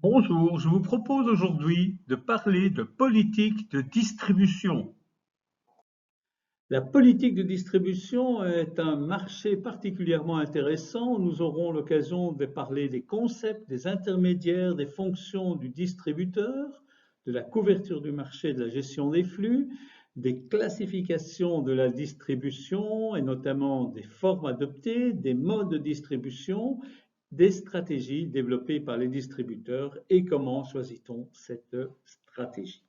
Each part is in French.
Bonjour, je vous propose aujourd'hui de parler de politique de distribution. La politique de distribution est un marché particulièrement intéressant. Nous aurons l'occasion de parler des concepts, des intermédiaires, des fonctions du distributeur, de la couverture du marché, de la gestion des flux, des classifications de la distribution et notamment des formes adoptées, des modes de distribution, des stratégies développées par les distributeurs et comment choisit-on cette stratégie.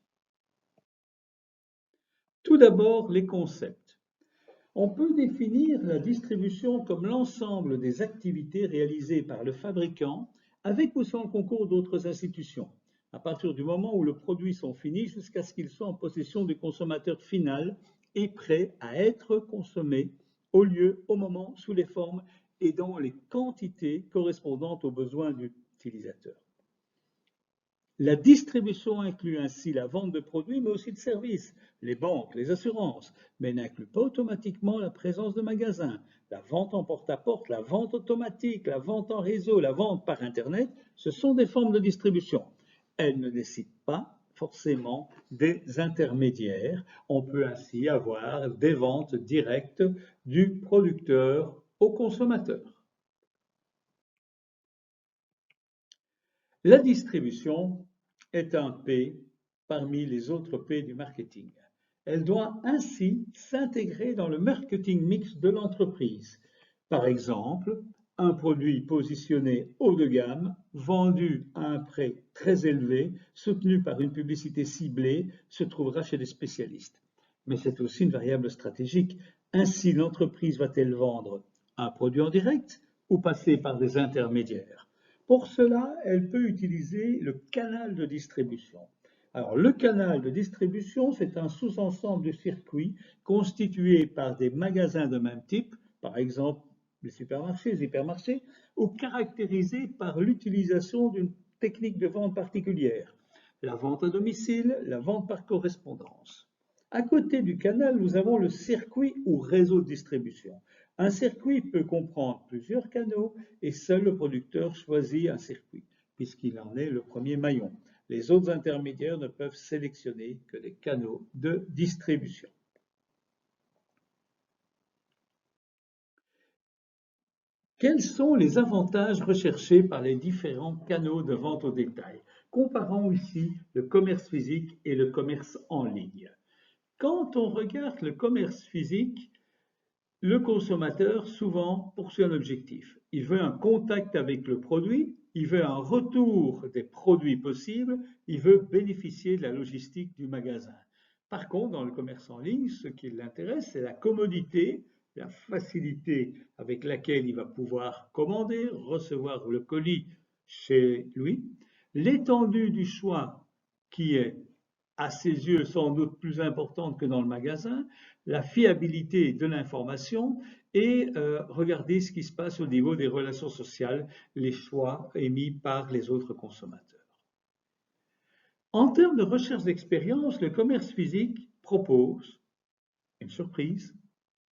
Tout d'abord, les concepts. On peut définir la distribution comme l'ensemble des activités réalisées par le fabricant avec ou sans le concours d'autres institutions, à partir du moment où les produits sont finis jusqu'à ce qu'ils soient en possession du consommateur final et prêts à être consommés au lieu, au moment, sous les formes et dans les quantités correspondantes aux besoins de l'utilisateur. La distribution inclut ainsi la vente de produits, mais aussi de services, les banques, les assurances, mais n'inclut pas automatiquement la présence de magasins. La vente en porte-à-porte, la vente automatique, la vente en réseau, la vente par Internet, ce sont des formes de distribution. Elles ne nécessitent pas forcément des intermédiaires. On peut ainsi avoir des ventes directes du producteur au consommateur. La distribution est un P parmi les autres P du marketing. Elle doit ainsi s'intégrer dans le marketing mix de l'entreprise. Par exemple, un produit positionné haut de gamme, vendu à un prix très élevé, soutenu par une publicité ciblée, se trouvera chez les spécialistes. Mais c'est aussi une variable stratégique. Ainsi, l'entreprise va-t-elle vendre un produit en direct ou passer par des intermédiaires? Pour cela, elle peut utiliser le canal de distribution. Alors, le canal de distribution, c'est un sous-ensemble de circuits constitué par des magasins de même type, par exemple les supermarchés, les hypermarchés, ou caractérisé par l'utilisation d'une technique de vente particulière, la vente à domicile, la vente par correspondance. À côté du canal, nous avons le circuit ou réseau de distribution. Un circuit peut comprendre plusieurs canaux et seul le producteur choisit un circuit, puisqu'il en est le premier maillon. Les autres intermédiaires ne peuvent sélectionner que des canaux de distribution. Quels sont les avantages recherchés par les différents canaux de vente au détail? Comparons ici le commerce physique et le commerce en ligne. Quand on regarde le commerce physique, le consommateur, souvent, poursuit un objectif. Il veut un contact avec le produit, il veut un retour des produits possibles, il veut bénéficier de la logistique du magasin. Par contre, dans le commerce en ligne, ce qui l'intéresse, c'est la commodité, la facilité avec laquelle il va pouvoir commander, recevoir le colis chez lui, l'étendue du choix qui est à ses yeux sans doute plus importante que dans le magasin, la fiabilité de l'information et regarder ce qui se passe au niveau des relations sociales, les choix émis par les autres consommateurs. En termes de recherche d'expérience, le commerce physique propose une surprise,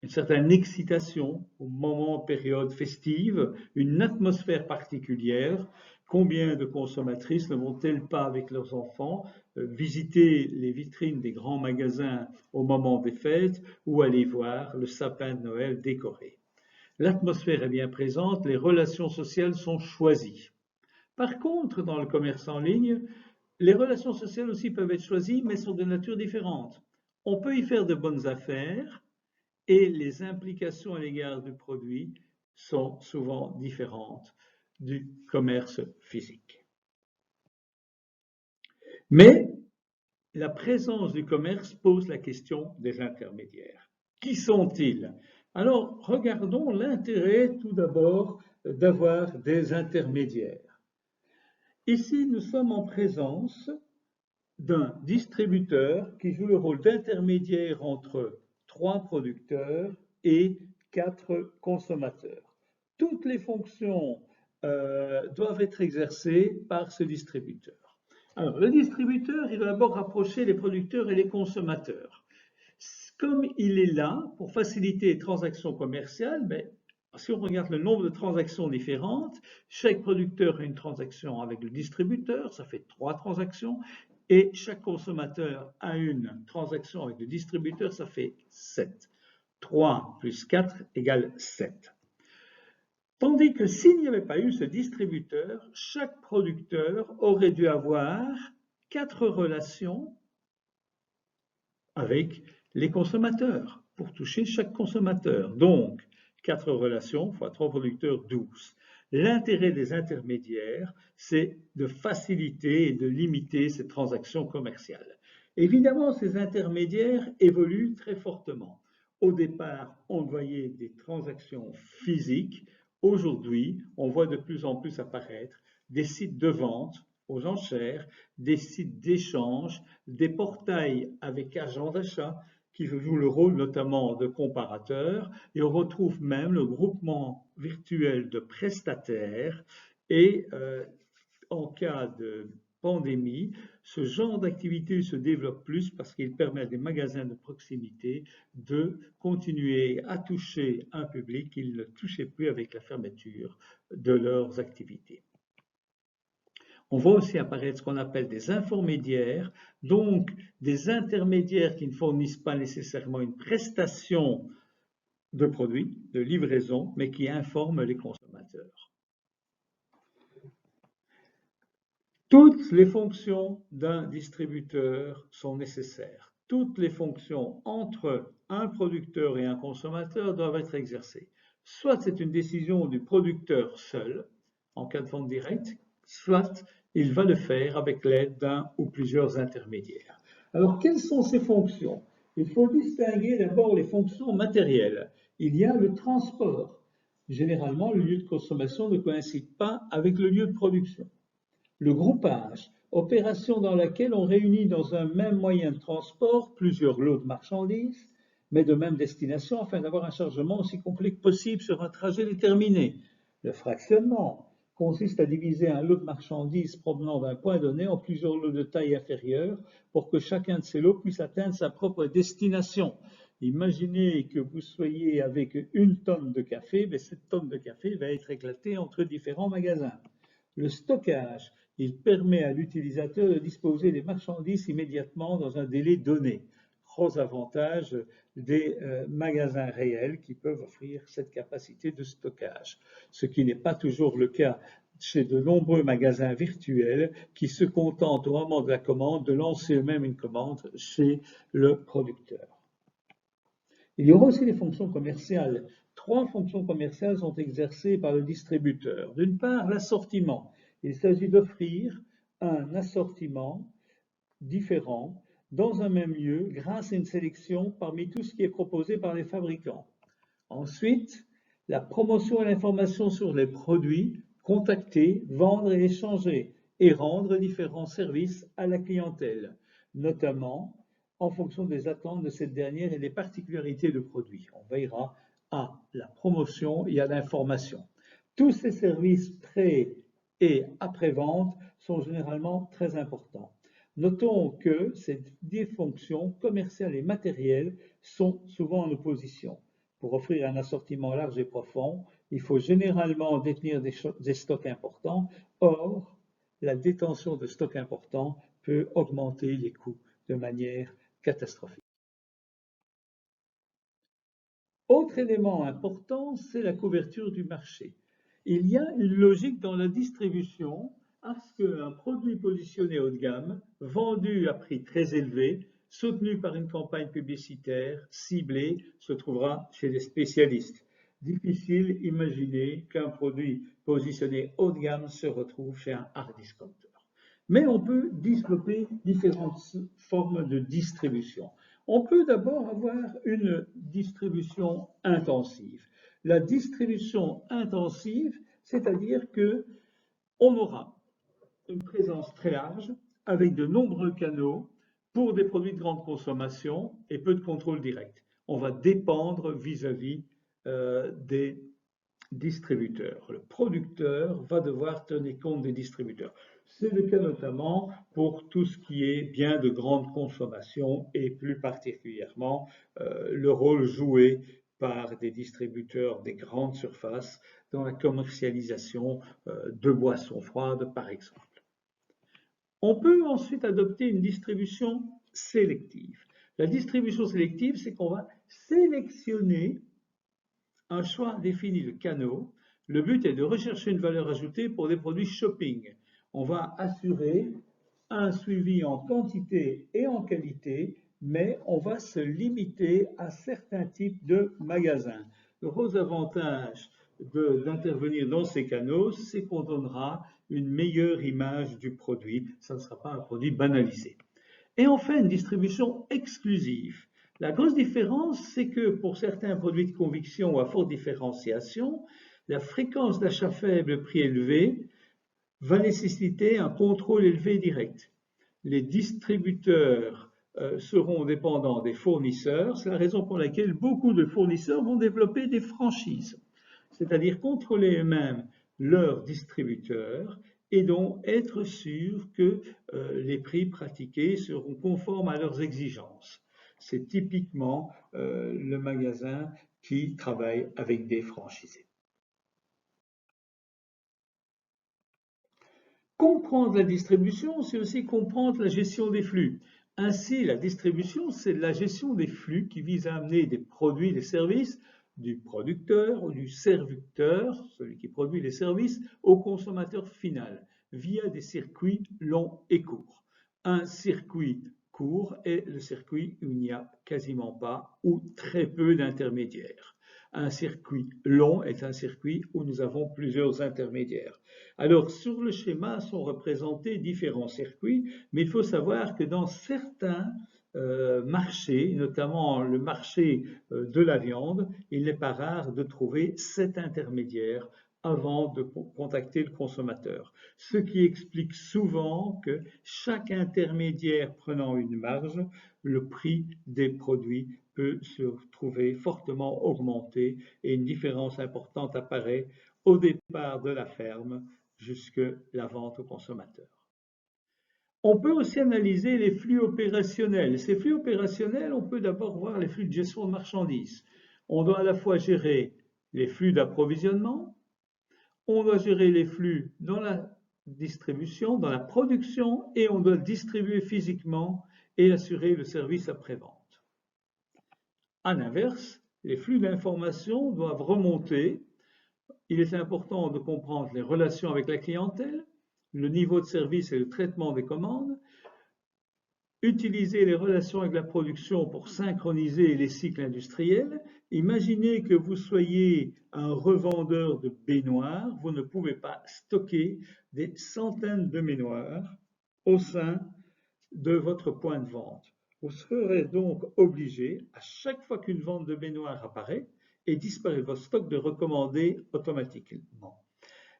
une certaine excitation au moment, période festive, une atmosphère particulière. Combien de consommatrices ne vont-elles pas avec leurs enfants visiter les vitrines des grands magasins au moment des fêtes ou aller voir le sapin de Noël décoré? L'atmosphère est bien présente, les relations sociales sont choisies. Par contre, dans le commerce en ligne, les relations sociales aussi peuvent être choisies, mais sont de nature différente. On peut y faire de bonnes affaires, et les implications à l'égard du produit sont souvent différentes du commerce physique. Mais la présence du commerce pose la question des intermédiaires. Qui sont-ils? Alors, regardons l'intérêt tout d'abord d'avoir des intermédiaires. Ici, nous sommes en présence d'un distributeur qui joue le rôle d'intermédiaire entre 3 producteurs et 4 consommateurs. Toutes les fonctions doivent être exercées par ce distributeur. Alors, le distributeur, il doit d'abord rapprocher les producteurs et les consommateurs. Comme il est là pour faciliter les transactions commerciales, si on regarde le nombre de transactions différentes, chaque producteur a une transaction avec le distributeur, ça fait 3 transactions, et chaque consommateur a une transaction avec le distributeur, ça fait 7. 3 plus 4 égale 7. Tandis que s'il n'y avait pas eu ce distributeur, chaque producteur aurait dû avoir 4 relations avec les consommateurs pour toucher chaque consommateur. Donc, 4 relations fois 3 producteurs, 12. L'intérêt des intermédiaires, c'est de faciliter et de limiter ces transactions commerciales. Évidemment, ces intermédiaires évoluent très fortement. Au départ, on voyait des transactions physiques. Aujourd'hui, on voit de plus en plus apparaître des sites de vente aux enchères, des sites d'échange, des portails avec agents d'achat qui jouent le rôle notamment de comparateurs, et on retrouve même le groupement virtuel de prestataires et en cas de pandémie, ce genre d'activité se développe plus parce qu'il permet à des magasins de proximité de continuer à toucher un public qu'ils ne touchaient plus avec la fermeture de leurs activités. On voit aussi apparaître ce qu'on appelle des informédiaires, donc des intermédiaires qui ne fournissent pas nécessairement une prestation de produits, de livraison, mais qui informent les consommateurs. Toutes les fonctions d'un distributeur sont nécessaires. Toutes les fonctions entre un producteur et un consommateur doivent être exercées. Soit c'est une décision du producteur seul, en cas de vente directe, soit il va le faire avec l'aide d'un ou plusieurs intermédiaires. Alors, quelles sont ces fonctions? Il faut distinguer d'abord les fonctions matérielles. Il y a le transport. Généralement, le lieu de consommation ne coïncide pas avec le lieu de production. Le groupage, opération dans laquelle on réunit dans un même moyen de transport plusieurs lots de marchandises, mais de même destination afin d'avoir un chargement aussi complet que possible sur un trajet déterminé. Le fractionnement consiste à diviser un lot de marchandises provenant d'un point donné en plusieurs lots de taille inférieure pour que chacun de ces lots puisse atteindre sa propre destination. Imaginez que vous soyez avec 1 tonne de café, mais cette tonne de café va être éclatée entre différents magasins. Le stockage, il permet à l'utilisateur de disposer des marchandises immédiatement dans un délai donné. Gros avantage des magasins réels qui peuvent offrir cette capacité de stockage, ce qui n'est pas toujours le cas chez de nombreux magasins virtuels qui se contentent au moment de la commande de lancer eux-mêmes une commande chez le producteur. Il y aura aussi les fonctions commerciales. 3 fonctions commerciales sont exercées par le distributeur. D'une part, l'assortiment. Il s'agit d'offrir un assortiment différent dans un même lieu grâce à une sélection parmi tout ce qui est proposé par les fabricants. Ensuite, la promotion et l'information sur les produits, contacter, vendre et échanger, et rendre différents services à la clientèle, notamment en fonction des attentes de cette dernière et des particularités de produits. On veillera à la promotion et à l'information. Tous ces services pré- et après-vente sont généralement très importants. Notons que ces deux fonctions commerciales et matérielles sont souvent en opposition. Pour offrir un assortiment large et profond, il faut généralement détenir des stocks importants. Or, la détention de stocks importants peut augmenter les coûts de manière catastrophique. Autre élément important, c'est la couverture du marché. Il y a une logique dans la distribution à ce qu'un produit positionné haut de gamme, vendu à prix très élevé, soutenu par une campagne publicitaire ciblée, se trouvera chez les spécialistes. Difficile d'imaginer qu'un produit positionné haut de gamme se retrouve chez un hard discounter. Mais on peut développer différentes formes de distribution. On peut d'abord avoir une distribution intensive. La distribution intensive, c'est-à-dire qu'on aura une présence très large avec de nombreux canaux pour des produits de grande consommation et peu de contrôle direct. On va dépendre vis-à-vis des distributeurs. Le producteur va devoir tenir compte des distributeurs. C'est le cas notamment pour tout ce qui est biens de grande consommation et plus particulièrement le rôle joué par des distributeurs des grandes surfaces dans la commercialisation de boissons froides, par exemple. On peut ensuite adopter une distribution sélective. La distribution sélective, c'est qu'on va sélectionner un choix défini de canaux. Le but est de rechercher une valeur ajoutée pour des produits shopping. On va assurer un suivi en quantité et en qualité, mais on va se limiter à certains types de magasins. Le gros avantage d'intervenir dans ces canaux, c'est qu'on donnera une meilleure image du produit. Ça ne sera pas un produit banalisé. Et enfin, une distribution exclusive. La grosse différence, c'est que pour certains produits de conviction ou à forte différenciation, la fréquence d'achat faible, prix élevé, va nécessiter un contrôle élevé direct. Les distributeurs seront dépendants des fournisseurs. C'est la raison pour laquelle beaucoup de fournisseurs vont développer des franchises, c'est-à-dire contrôler eux-mêmes leurs distributeurs et donc être sûr que les prix pratiqués seront conformes à leurs exigences. C'est typiquement le magasin qui travaille avec des franchisés. Comprendre la distribution, c'est aussi comprendre la gestion des flux. Ainsi, la distribution, c'est la gestion des flux qui vise à amener des produits, des services du producteur ou du serviteur, celui qui produit les services, au consommateur final, via des circuits longs et courts. Un circuit court est le circuit où il n'y a quasiment pas ou très peu d'intermédiaires. Un circuit long est un circuit où nous avons plusieurs intermédiaires. Alors, sur le schéma sont représentés différents circuits, mais il faut savoir que dans certains marchés, notamment le marché de la viande, il n'est pas rare de trouver 7 intermédiaires avant de contacter le consommateur. Ce qui explique souvent que chaque intermédiaire prenant une marge, le prix des produits peut se trouver fortement augmenté et une différence importante apparaît au départ de la ferme jusque la vente au consommateur. On peut aussi analyser les flux opérationnels. Ces flux opérationnels, on peut d'abord voir les flux de gestion de marchandises. On doit à la fois gérer les flux d'approvisionnement, on doit gérer les flux dans la distribution, dans la production, et on doit distribuer physiquement et assurer le service après-vente. À l'inverse, les flux d'informations doivent remonter. Il est important de comprendre les relations avec la clientèle, le niveau de service et le traitement des commandes, utiliser les relations avec la production pour synchroniser les cycles industriels. Imaginez que vous soyez un revendeur de baignoires, vous ne pouvez pas stocker des centaines de baignoires au sein de votre point de vente. Vous serez donc obligé, à chaque fois qu'une vente de baignoires apparaît, et disparaît votre stock de recommandés automatiquement.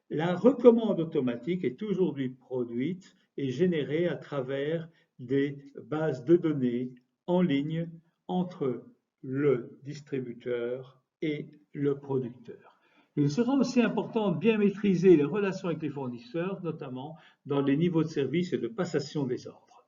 La recommande automatique est aujourd'hui produite et générée à travers des bases de données en ligne entre le distributeur et le producteur. Il sera aussi important de bien maîtriser les relations avec les fournisseurs, notamment dans les niveaux de service et de passation des ordres.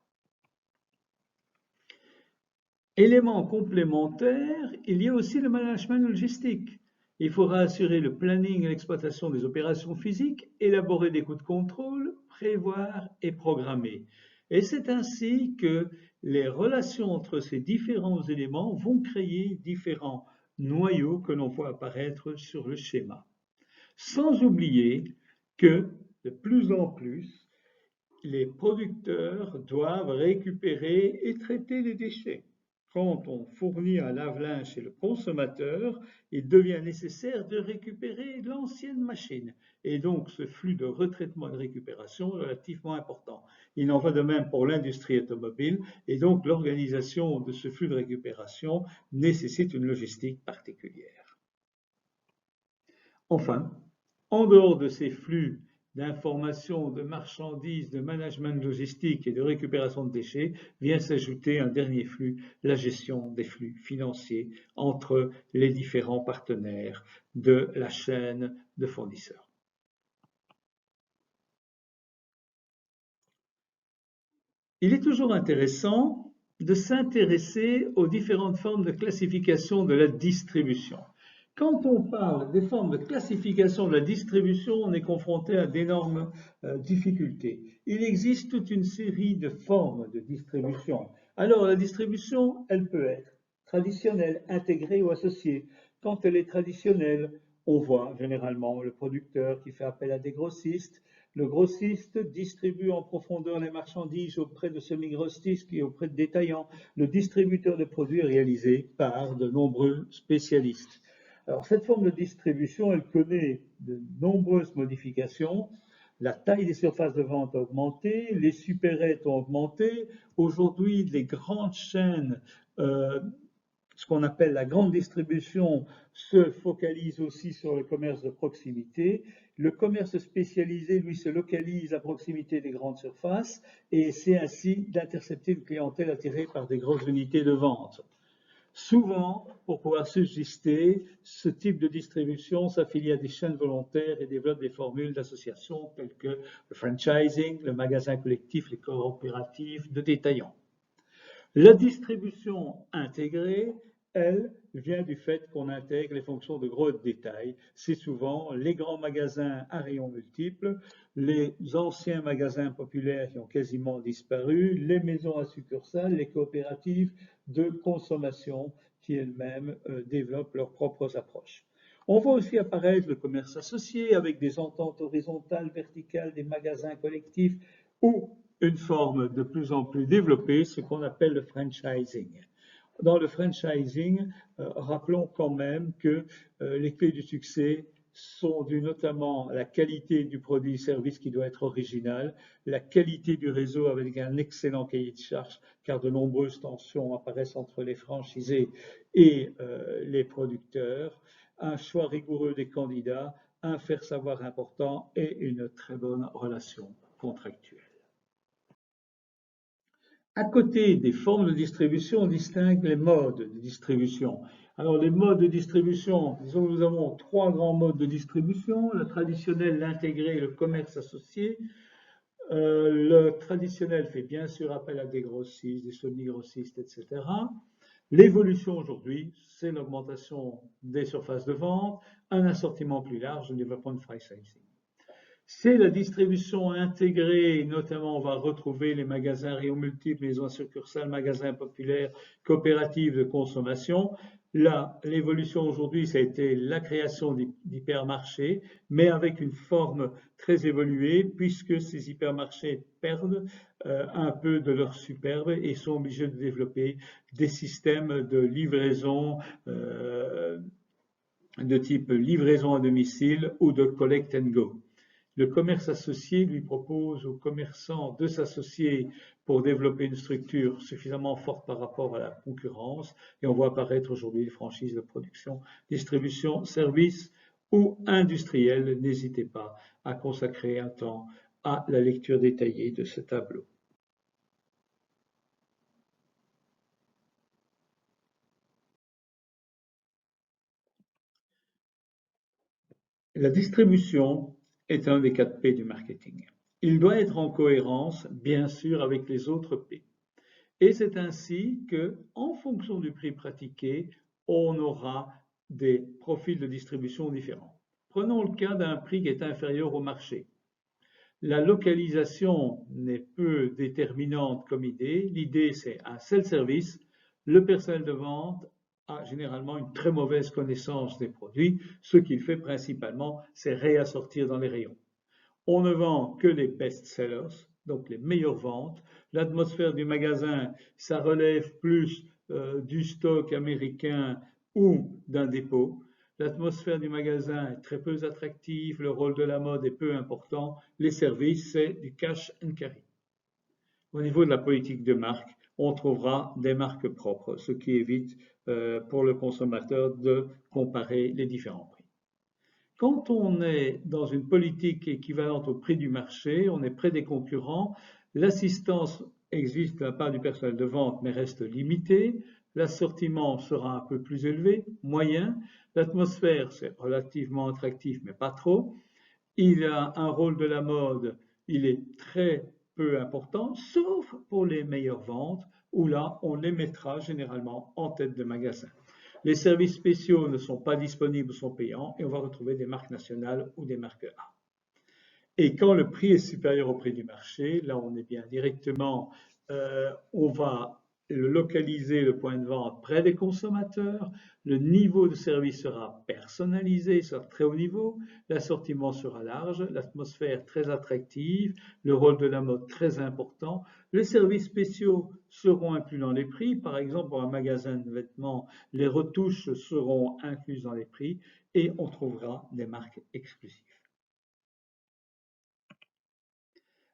Élément complémentaire, il y a aussi le management logistique. Il faudra assurer le planning et l'exploitation des opérations physiques, élaborer des coûts de contrôle, prévoir et programmer. Et c'est ainsi que les relations entre ces différents éléments vont créer différents noyaux que l'on voit apparaître sur le schéma. Sans oublier que de plus en plus, les producteurs doivent récupérer et traiter les déchets. Quand on fournit un lave-linge chez le consommateur, il devient nécessaire de récupérer l'ancienne machine. Et donc, ce flux de retraitement et de récupération est relativement important. Il en va de même pour l'industrie automobile. Et donc, l'organisation de ce flux de récupération nécessite une logistique particulière. Enfin, en dehors de ces flux d'informations, de marchandises, de management logistique et de récupération de déchets, vient s'ajouter un dernier flux, la gestion des flux financiers entre les différents partenaires de la chaîne de fournisseurs. Il est toujours intéressant de s'intéresser aux différentes formes de classification de la distribution. Quand on parle des formes de classification de la distribution, on est confronté à d'énormes difficultés. Il existe toute une série de formes de distribution. Alors, la distribution, elle peut être traditionnelle, intégrée ou associée. Quand elle est traditionnelle, on voit généralement le producteur qui fait appel à des grossistes. Le grossiste distribue en profondeur les marchandises auprès de semi-grossistes et auprès de détaillants. Le distributeur de produits est réalisé par de nombreux spécialistes. Alors, cette forme de distribution, elle connaît de nombreuses modifications. La taille des surfaces de vente a augmenté, les supérettes ont augmenté. Aujourd'hui, les grandes chaînes, ce qu'on appelle la grande distribution, se focalisent aussi sur le commerce de proximité. Le commerce spécialisé, lui, se localise à proximité des grandes surfaces et essaie ainsi d'intercepter une clientèle attirée par des grosses unités de vente. Souvent, pour pouvoir subsister, ce type de distribution s'affilie à des chaînes volontaires et développe des formules d'association telles que le franchising, le magasin collectif, les coopératives de détaillants. La distribution intégrée, elle, vient du fait qu'on intègre les fonctions de gros et de détail. C'est souvent les grands magasins à rayons multiples, les anciens magasins populaires qui ont quasiment disparu, les maisons à succursales, les coopératives de consommation qui elles-mêmes développent leurs propres approches. On voit aussi apparaître le commerce associé avec des ententes horizontales, verticales, des magasins collectifs ou une forme de plus en plus développée, ce qu'on appelle le franchising. Dans le franchising, rappelons quand même que les clés du succès sont dues notamment à la qualité du produit et service qui doit être original, la qualité du réseau avec un excellent cahier de charges, car de nombreuses tensions apparaissent entre les franchisés et les producteurs, un choix rigoureux des candidats, un faire savoir important et une très bonne relation contractuelle. À côté des formes de distribution, on distingue les modes de distribution. Alors, les modes de distribution, disons que nous avons trois grands modes de distribution, le traditionnel, l'intégré et le commerce associé. Le traditionnel fait bien sûr appel à des grossistes, des semi-grossistes, etc. L'évolution aujourd'hui, c'est l'augmentation des surfaces de vente, un assortiment plus large, le développement de franchising. C'est la distribution intégrée, notamment on va retrouver les magasins rayons multiples, maisons à succursales, magasins populaires, coopératives de consommation. Là, l'évolution aujourd'hui, ça a été la création d'hypermarchés, mais avec une forme très évoluée, puisque ces hypermarchés perdent un peu de leur superbe et sont obligés de développer des systèmes de livraison de type livraison à domicile ou de collect and go. Le commerce associé lui propose aux commerçants de s'associer pour développer une structure suffisamment forte par rapport à la concurrence. Et on voit apparaître aujourd'hui les franchises de production, distribution, services ou industriels. N'hésitez pas à consacrer un temps à la lecture détaillée de ce tableau. La distribution est un des 4 P du marketing. Il doit être en cohérence, bien sûr, avec les autres P. Et c'est ainsi que, en fonction du prix pratiqué, on aura des profils de distribution différents. Prenons le cas d'un prix qui est inférieur au marché. La localisation n'est peu déterminante comme idée. L'idée, c'est un seul service. Le personnel de vente a généralement une très mauvaise connaissance des produits. Ce qu'il fait principalement, c'est réassortir dans les rayons. On ne vend que les best-sellers, donc les meilleures ventes. L'atmosphère du magasin, ça relève plus du stock américain ou d'un dépôt. L'atmosphère du magasin est très peu attractive, le rôle de la mode est peu important. Les services, c'est du cash and carry. Au niveau de la politique de marque, on trouvera des marques propres, ce qui évite pour le consommateur de comparer les différents prix. Quand on est dans une politique équivalente au prix du marché, on est près des concurrents, l'assistance existe de la part du personnel de vente mais reste limitée, l'assortiment sera un peu plus élevé, moyen, l'atmosphère c'est relativement attractif mais pas trop, il a un rôle de la mode, il est très peu important, sauf pour les meilleures ventes. où là, on les mettra généralement en tête de magasin. Les services spéciaux ne sont pas disponibles ou sont payants et on va retrouver des marques nationales ou des marques A. Et quand le prix est supérieur au prix du marché, là on est bien directement, on va localiser le point de vente près des consommateurs, le niveau de service sera personnalisé, sera très haut niveau, l'assortiment sera large, l'atmosphère très attractive, le rôle de la mode très important. Les services spéciaux seront inclus dans les prix, par exemple pour un magasin de vêtements, les retouches seront incluses dans les prix et on trouvera des marques exclusives.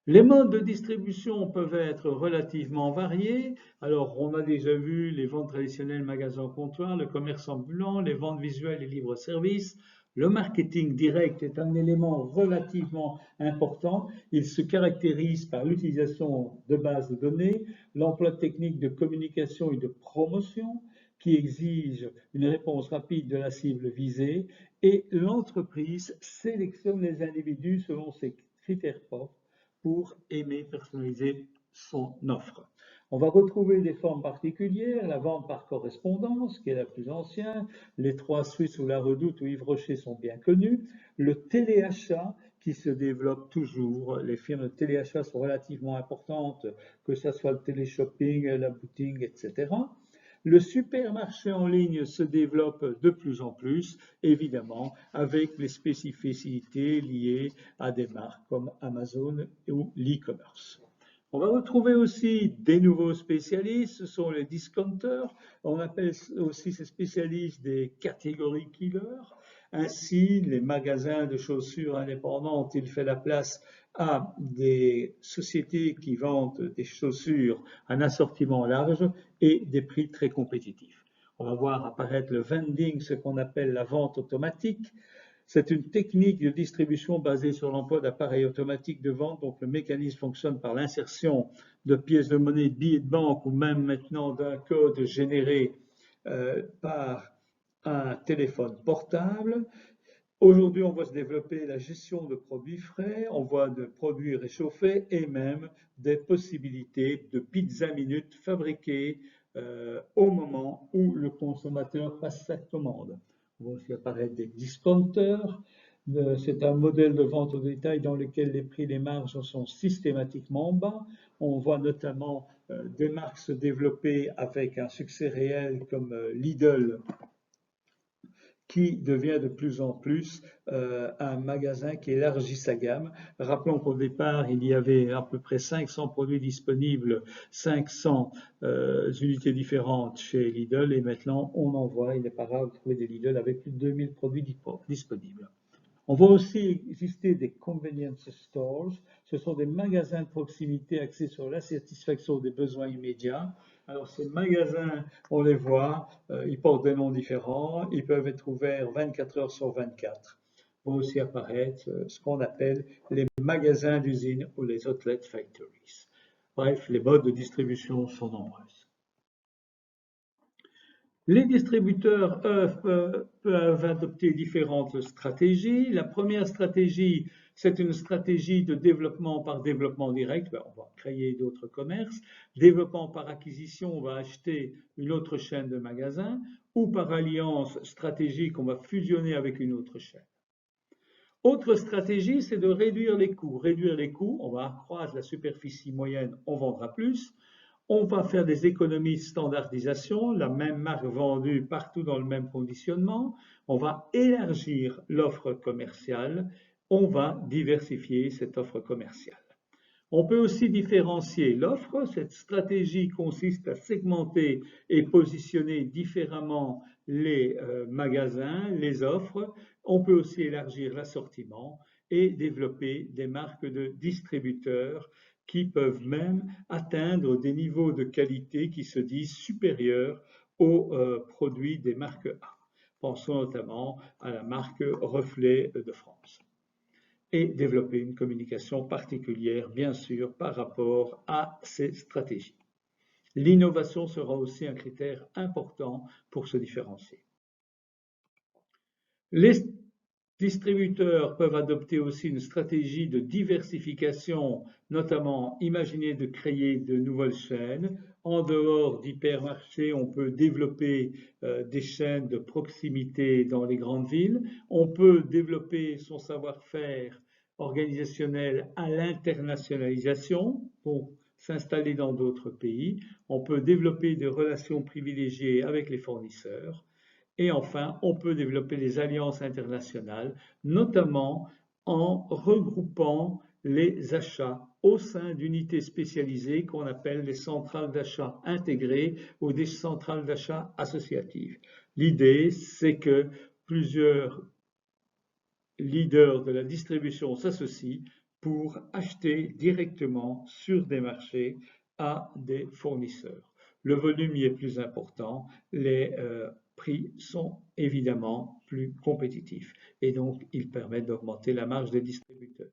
Les modes de distribution peuvent être relativement variés. Alors, on a déjà vu les ventes traditionnelles, magasins au comptoir, le commerce ambulant, les ventes visuelles et libre-service. Le marketing direct est un élément relativement important. Il se caractérise par l'utilisation de bases de données, l'emploi de techniques de communication et de promotion qui exigent une réponse rapide de la cible visée et l'entreprise sélectionne les individus selon ses critères propres pour aimer personnaliser son offre. On va retrouver des formes particulières, la vente par correspondance, qui est la plus ancienne, les Trois Suisses ou la Redoute ou Yves Rocher sont bien connus, le téléachat qui se développe toujours, les firmes de téléachat sont relativement importantes, que ce soit le téléshopping, la boutique, etc. Le supermarché en ligne se développe de plus en plus, évidemment, avec les spécificités liées à des marques comme Amazon ou l'e-commerce. On va retrouver aussi des nouveaux spécialistes, ce sont les discounters, on appelle aussi ces spécialistes des catégories killers. Ainsi, les magasins de chaussures indépendantes, il fait la place à des sociétés qui vendent des chaussures à un assortiment large et des prix très compétitifs. On va voir apparaître le vending, ce qu'on appelle la vente automatique. C'est une technique de distribution basée sur l'emploi d'appareils automatiques de vente. Donc, le mécanisme fonctionne par l'insertion de pièces de monnaie, de billets de banque ou même maintenant d'un code généré par un téléphone portable. Aujourd'hui, on voit se développer la gestion de produits frais, on voit de produits réchauffés et même des possibilités de pizza minute fabriquées au moment où le consommateur passe sa commande. On voit aussi apparaître des discounters. C'est un modèle de vente au détail dans lequel les prix et les marges sont systématiquement bas. On voit notamment des marques se développer avec un succès réel comme Lidl, qui devient de plus en plus un magasin qui élargit sa gamme. Rappelons qu'au départ, il y avait à peu près 500 produits disponibles, 500 unités différentes chez Lidl, et maintenant on en voit, il n'est pas rare de trouver des Lidl avec plus de 2000 produits disponibles. On voit aussi exister des convenience stores. Ce sont des magasins de proximité axés sur la satisfaction des besoins immédiats. Alors ces magasins, on les voit, ils portent des noms différents, ils peuvent être ouverts 24 heures sur 24. Vont aussi apparaître ce qu'on appelle les magasins d'usine ou les outlet factories. Bref, les modes de distribution sont nombreuses. Les distributeurs peuvent adopter différentes stratégies. La première stratégie, c'est une stratégie de développement par développement direct. On va créer d'autres commerces. Développement par acquisition, on va acheter une autre chaîne de magasins. Ou par alliance stratégique, on va fusionner avec une autre chaîne. Autre stratégie, c'est de réduire les coûts. Réduire les coûts, on va accroître la superficie moyenne, on vendra plus. On va faire des économies de standardisation, la même marque vendue partout dans le même conditionnement. On va élargir l'offre commerciale. On va diversifier cette offre commerciale. On peut aussi différencier l'offre. Cette stratégie consiste à segmenter et positionner différemment les magasins, les offres. On peut aussi élargir l'assortiment et développer des marques de distributeurs qui peuvent même atteindre des niveaux de qualité qui se disent supérieurs aux produits des marques A. Pensons notamment à la marque Reflet de France. Et développer une communication particulière, bien sûr, par rapport à ces stratégies. L'innovation sera aussi un critère important pour se différencier. Les Distributeurs peuvent adopter aussi une stratégie de diversification, notamment imaginer de créer de nouvelles chaînes. En dehors d'hypermarchés, on peut développer des chaînes de proximité dans les grandes villes. On peut développer son savoir-faire organisationnel à l'internationalisation pour s'installer dans d'autres pays. On peut développer des relations privilégiées avec les fournisseurs. Et enfin, on peut développer des alliances internationales, notamment en regroupant les achats au sein d'unités spécialisées qu'on appelle les centrales d'achat intégrées ou des centrales d'achat associatives. L'idée, c'est que plusieurs leaders de la distribution s'associent pour acheter directement sur des marchés à des fournisseurs. Le volume y est plus important, les prix sont évidemment plus compétitifs et donc ils permettent d'augmenter la marge des distributeurs.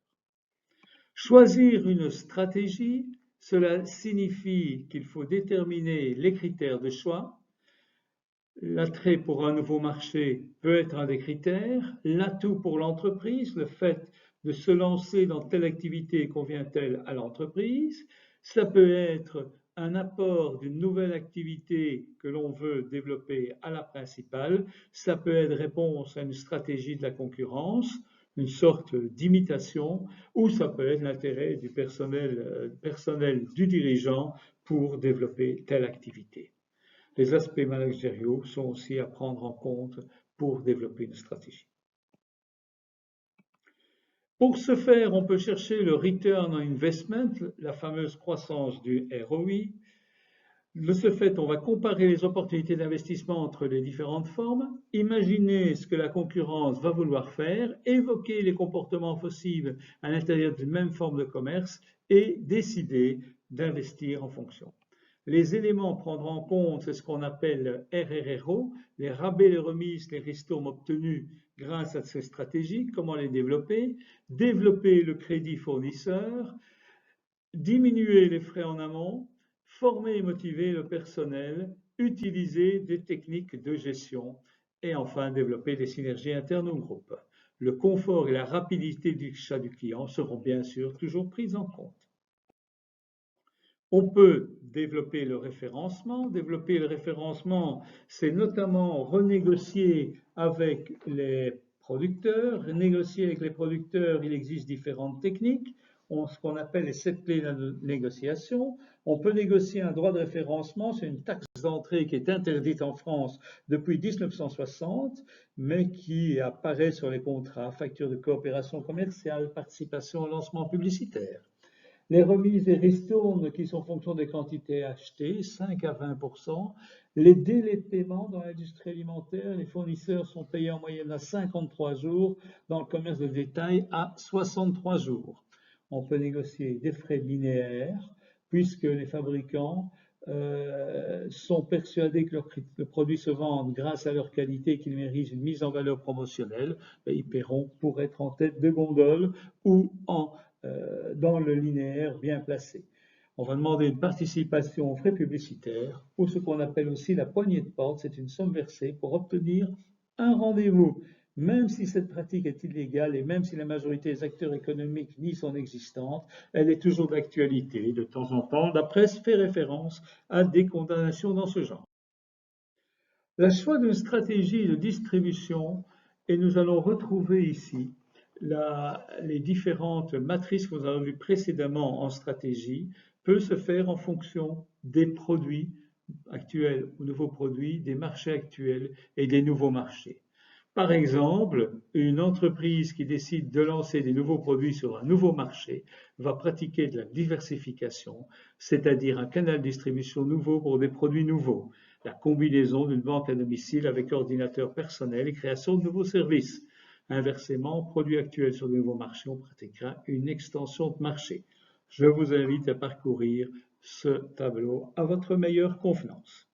Choisir une stratégie, cela signifie qu'il faut déterminer les critères de choix. L'attrait pour un nouveau marché peut être un des critères. L'atout pour l'entreprise, le fait de se lancer dans telle activité convient-elle à l'entreprise. Ça peut être un apport d'une nouvelle activité que l'on veut développer à la principale. Ça peut être réponse à une stratégie de la concurrence, une sorte d'imitation, ou ça peut être l'intérêt du personnel du dirigeant pour développer telle activité. Les aspects managériaux sont aussi à prendre en compte pour développer une stratégie. Pour ce faire, on peut chercher le return on investment, la fameuse croissance du ROI. De ce fait, on va comparer les opportunités d'investissement entre les différentes formes, imaginer ce que la concurrence va vouloir faire, évoquer les comportements possibles à l'intérieur d'une même forme de commerce et décider d'investir en fonction. Les éléments à prendre en compte, c'est ce qu'on appelle RRRO, les rabais, les remises, les ristournes obtenus grâce à ces stratégies, comment les développer le crédit fournisseur, diminuer les frais en amont, former et motiver le personnel, utiliser des techniques de gestion et enfin développer des synergies internes au groupe. Le confort et la rapidité du achat du client seront bien sûr toujours pris en compte. On peut développer le référencement. Développer le référencement, c'est notamment renégocier avec les producteurs. Négocier avec les producteurs, il existe différentes techniques. Ce qu'on appelle les 7 clés de négociation. On peut négocier un droit de référencement, c'est une taxe d'entrée qui est interdite en France depuis 1960, mais qui apparaît sur les contrats, factures de coopération commerciale, participation au lancement publicitaire. Les remises et ristournes qui sont en fonction des quantités achetées, 5 à 20%. Les délais de paiement dans l'industrie alimentaire, les fournisseurs sont payés en moyenne à 53 jours, dans le commerce de détail à 63 jours. On peut négocier des frais linéaires, puisque les fabricants sont persuadés que leurs produits se vendent grâce à leur qualité et qu'ils méritent une mise en valeur promotionnelle. Ils paieront pour être en tête de gondole ou dans le linéaire bien placé. On va demander une participation aux frais publicitaires ou ce qu'on appelle aussi la poignée de porte. C'est une somme versée pour obtenir un rendez-vous. Même si cette pratique est illégale et même si la majorité des acteurs économiques nient son existence, elle est toujours d'actualité. De temps en temps, la presse fait référence à des condamnations dans ce genre. Le choix d'une stratégie de distribution, et nous allons retrouver ici les différentes matrices que nous avons vues précédemment en stratégie, peut se faire en fonction des produits actuels ou nouveaux produits, des marchés actuels et des nouveaux marchés. Par exemple, une entreprise qui décide de lancer des nouveaux produits sur un nouveau marché va pratiquer de la diversification, c'est-à-dire un canal de distribution nouveau pour des produits nouveaux, la combinaison d'une banque à domicile avec ordinateur personnel et création de nouveaux services. Inversement, produits actuels sur de nouveaux marchés, on pratiquera une extension de marché. Je vous invite à parcourir ce tableau à votre meilleure convenance.